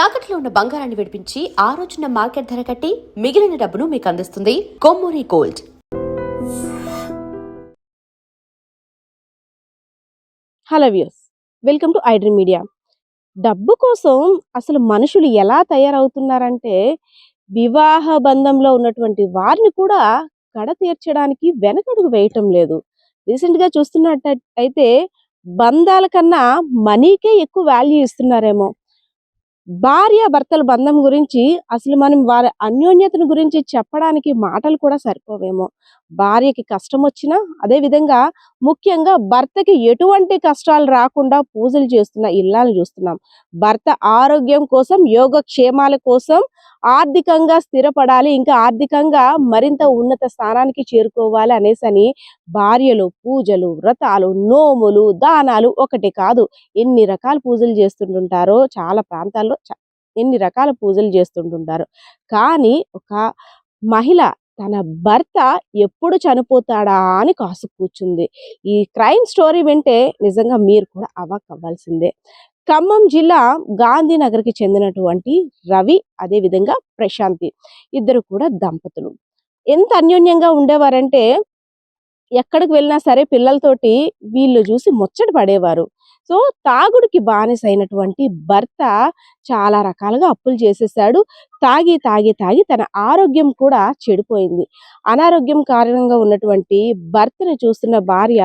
తాకట్లో ఉన్న బంగారాన్ని విడిపించి ఆ రోజున మార్కెట్ ధర కట్టి మిగిలిన డబ్బును మీకు అందిస్తుంది Kommuri gold. Hello views, welcome to iDream media. డబ్బు కోసం అసలు మనుషులు ఎలా తయారవుతున్నారంటే వివాహ బంధంలో ఉన్నటువంటి వారిని కూడా కడ తీర్చడానికి వెనకడుగు వేయటం లేదు. రీసెంట్గా చూస్తున్నట్టయితే బంధాల కన్నా మనీకే ఎక్కువ వాల్యూ ఇస్తున్నారేమో. భార్య భర్తల బంధం గురించి అసలు మనం వారి అన్యోన్యతను గురించి చెప్పడానికి మాటలు కూడా సరిపోవేమో. భార్యకి కష్టం వచ్చినా, అదే విధంగా ముఖ్యంగా భర్తకి ఎటువంటి కష్టాలు రాకుండా పూజలు చేస్తున్న ఇల్లాలను చూస్తున్నాం. భర్త ఆరోగ్యం కోసం, యోగక్షేమాల కోసం ఆర్థికంగా స్థిరపడాలి, ఇంకా ఆర్థికంగా మరింత ఉన్నత స్థానానికి చేరుకోవాలి అనేసని భార్యలు పూజలు, వ్రతాలు, నోములు, దానాలు ఒకటి కాదు ఎన్ని రకాల పూజలు చేస్తుంటుంటారో, చాలా ప్రాంతాల్లో ఎన్ని రకాల పూజలు చేస్తుంటుంటారు. కానీ ఒక మహిళ తన భర్త ఎప్పుడు చనిపోతాడా అని కాసు కూర్చుంది. ఈ క్రైమ్ స్టోరీ వింటే నిజంగా మీరు కూడా అవాక్ అవ్వాల్సిందే. ఖమ్మం జిల్లా గాంధీనగర్కి చెందినటువంటి రవి, అదే విధంగా ప్రశాంతి, ఇద్దరు కూడా దంపతులు. ఎంత అన్యోన్యంగా ఉండేవారంటే ఎక్కడికి వెళ్ళినా సరే పిల్లలతోటి వీళ్ళు చూసి ముచ్చట పడేవారు. సో తాగుడికి బానిసైనటువంటి భర్త చాలా రకాలుగా అప్పులు చేసేసాడు. తాగి తాగి తాగి తన ఆరోగ్యం కూడా చెడిపోయింది. అనారోగ్యం కారణంగా ఉన్నటువంటి భర్తను చూస్తున్న భార్య,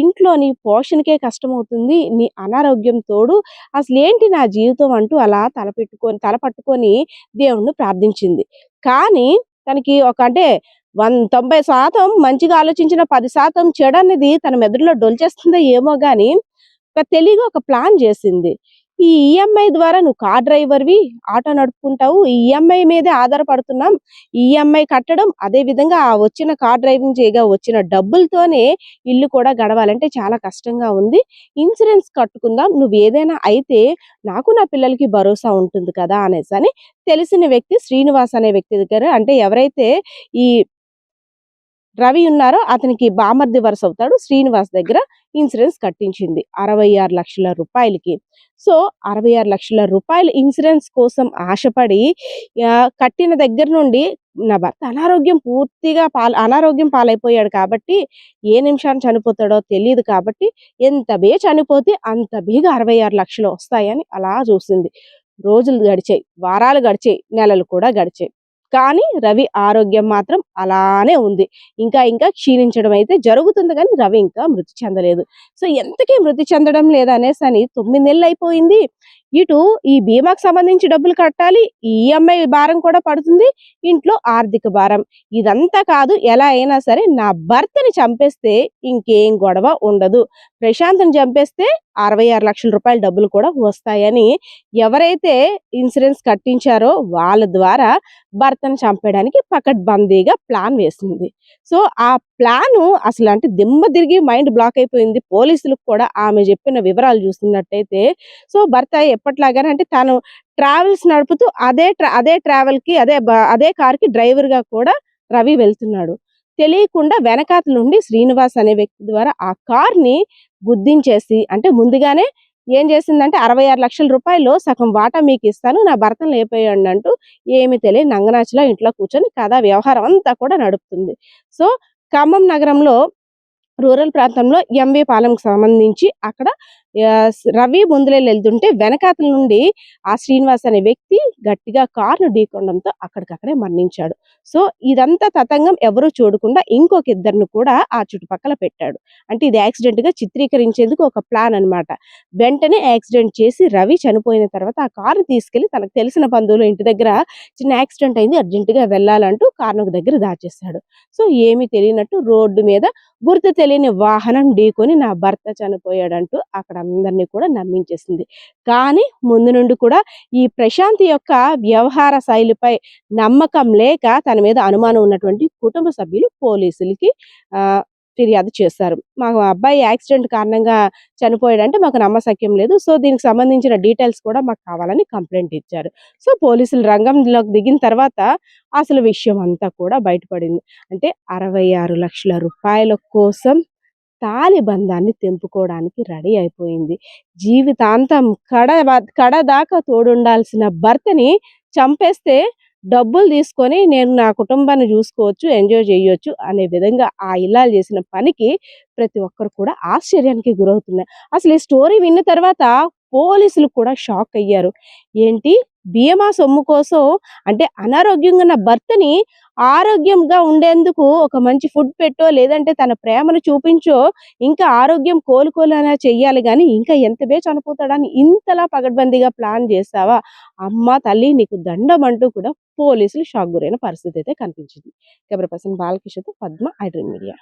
ఇంట్లోని పోషణకే కష్టమవుతుంది, నీ అనారోగ్యం తోడు అసలు ఏంటి నా జీవితం అంటూ అలా తలపట్టుకొని దేవుణ్ణి ప్రార్థించింది. కానీ తనకి అంటే 90% మంచిగా ఆలోచించిన 10% చెడు అనేది తన మెదడులో డొల్చేస్తుందో ఏమో గాని తెలివిగా ఒక ప్లాన్ చేసింది. ఈ ఈఎంఐ ద్వారా నువ్వు కార్ డ్రైవర్వి, ఆటో నడుపుకుంటావు, ఈ ఈఎంఐ మీదే ఆధారపడుతున్నాం, ఈఎంఐ కట్టడం, అదే విధంగా ఆ వచ్చిన కార్ డ్రైవింగ్ చేయగా వచ్చిన డబ్బులతోనే ఇల్లు కూడా గడవాలంటే చాలా కష్టంగా ఉంది. ఇన్సూరెన్స్ కట్టుకుందాం, నువ్వు ఏదైనా అయితే నాకు నా పిల్లలకి భరోసా ఉంటుంది కదా అనేసి అని తెలిసిన వ్యక్తి శ్రీనివాస్ అనే వ్యక్తి దగ్గర, అంటే ఎవరైతే ఈ రవి ఉన్నారో అతనికి బామర్ది వరుస అవుతాడు, శ్రీనివాస్ దగ్గర ఇన్సూరెన్స్ కట్టించింది 66 లక్షల రూపాయలకి. సో 66 లక్షల రూపాయల ఇన్సూరెన్స్ కోసం ఆశపడి కట్టిన దగ్గర నుండి నా భర్త అనారోగ్యం పాలైపోయాడు కాబట్టి ఏ నిమిషాన్ని చనిపోతాడో తెలియదు కాబట్టి ఎంత చనిపోతే అంత 66 లక్షలు వస్తాయని అలా చూసింది. రోజులు గడిచాయి, వారాలు గడిచాయి, నెలలు కూడా గడిచాయి. కానీ రవి ఆరోగ్యం మాత్రం అలానే ఉంది. ఇంకా ఇంకా క్షీణించడం అయితే జరుగుతుంది, కానీ రవి ఇంకా మృతి చెందలేదు. సో ఎంతకీ మృతి చెందడం లేదనేసని 9 నెలలు అయిపోయింది. ఇటు ఈ బీమాకు సంబంధించి డబ్బులు కట్టాలి, ఈ ఈఎంఐ భారం కూడా పడుతుంది, ఇంట్లో ఆర్థిక భారం. ఇదంతా కాదు, ఎలా అయినా సరే నా భర్తని చంపేస్తే ఇంకేం గొడవ ఉండదు, ప్రశాంత్ని చంపేస్తే 66 లక్షల రూపాయల డబ్బులు కూడా వస్తాయని ఎవరైతే ఇన్సూరెన్స్ కట్టించారో వాళ్ళ ద్వారా భర్తను చంపేయడానికి పకడ్బందీగా ప్లాన్ వేసింది. సో ఆ ప్లాను అసలు అంటే దిమ్మ తిరిగి మైండ్ బ్లాక్ అయిపోయింది పోలీసులకు కూడా. ఆమె చెప్పిన వివరాలు చూస్తున్నట్టయితే, సో భర్త ఎప్పట్లాగానే అంటే తను ట్రావెల్స్ నడుపుతూ అదే ట్రావెల్కి అదే కార్కి డ్రైవర్గా కూడా రవి వెళ్తున్నాడు. తెలియకుండా వెనకాతల నుండి శ్రీనివాస్ అనే వ్యక్తి ద్వారా ఆ కార్ని గుద్దించేసి, అంటే ముందుగానే ఏం చేసిందంటే 66 లక్షల రూపాయలు సగం వాటా మీకు ఇస్తాను, నా భర్తను లేపేయండి అంటూ ఏమి తెలియని నంగనాచిలా ఇంట్లో కూర్చొని కథా వ్యవహారం అంతా కూడా నడుపుతుంది. సో ఖమ్మం నగరంలో రూరల్ ప్రాంతంలో ఎంవి పాలెంకి సంబంధించి అక్కడ రవి ముందులే వెళ్తుంటే వెనకాతల నుండి ఆ శ్రీనివాస్ అనే వ్యక్తి గట్టిగా కారును ఢీకొనడంతో అక్కడికక్కడే మరణించాడు. సో ఇదంతా తతంగం ఎవరూ చూడకుండా ఇంకొక ఇద్దరిని కూడా ఆ చుట్టుపక్కల పెట్టాడు. అంటే ఇది యాక్సిడెంట్ గా చిత్రీకరించేందుకు ఒక ప్లాన్ అన్నమాట. వెంటనే యాక్సిడెంట్ చేసి రవి చనిపోయిన తర్వాత ఆ కారు తీసుకెళ్లి తనకు తెలిసిన బంధువుల ఇంటి దగ్గర చిన్న యాక్సిడెంట్ అయింది, అర్జెంటుగా వెళ్ళాలంటూ కారును దగ్గర దాచేశాడు. సో ఏమీ తెలియనట్టు రోడ్డు మీద గుర్తు తెలియని వాహనం ఢీకొని నా భర్త చనిపోయాడంటూ అక్కడ అందరినీ కూడా నమ్మించేసింది. కానీ ముందు నుండి కూడా ఈ ప్రశాంతి యొక్క వ్యవహార శైలిపై నమ్మకం లేక తన మీద అనుమానం ఉన్నటువంటి కుటుంబ సభ్యులు పోలీసులకి ఫిర్యాదు చేశారు. మా అబ్బాయి యాక్సిడెంట్ కారణంగా చనిపోయాడంటే మాకు నమ్మశక్యం లేదు, సో దీనికి సంబంధించిన డీటెయిల్స్ కూడా మాకు కావాలని కంప్లైంట్ ఇచ్చారు. సో పోలీసులు రంగంలోకి దిగిన తర్వాత అసలు విషయం అంతా కూడా బయటపడింది. అంటే 66 లక్షల రూపాయల కోసం తాళి బంధాన్ని తెంపుకోవడానికి రెడీ అయిపోయింది. జీవితాంతం కడదాకా తోడుండాల్సిన భర్తని చంపేస్తే డబ్బులు తీసుకొని నేను నా కుటుంబాన్ని చూసుకోవచ్చు, ఎంజాయ్ చేయొచ్చు అనే విధంగా ఆ ఇల్లాలు చేసిన పనికి ప్రతి ఒక్కరు కూడా ఆశ్చర్యానికి గురవుతున్నారు. అసలు ఈ స్టోరీ విన్న తర్వాత పోలీసులు కూడా షాక్ అయ్యారు. ఏంటి, బీమా సొమ్ము కోసం అంటే అనారోగ్యంగా ఉన్న భర్తని ఆరోగ్యంగా ఉండేందుకు ఒక మంచి ఫుడ్ పెట్టో, లేదంటే తన ప్రేమను చూపించో ఇంకా ఆరోగ్యం కోలుకోలేనా చెయ్యాలి గానీ, ఇంకా ఎంత చనిపోతాడని ఇంతలా పగడ్బందీగా ప్లాన్ చేశావా? అమ్మ తల్లి నీకు దండం అంటూ కూడా పోలీసులు షాక్ గురైన పరిస్థితి అయితే కనిపించింది. కెమెరా పర్సన్ బాలకిషోర్‌తో పద్మ, ఐ డ్రీమ్ మీడియా.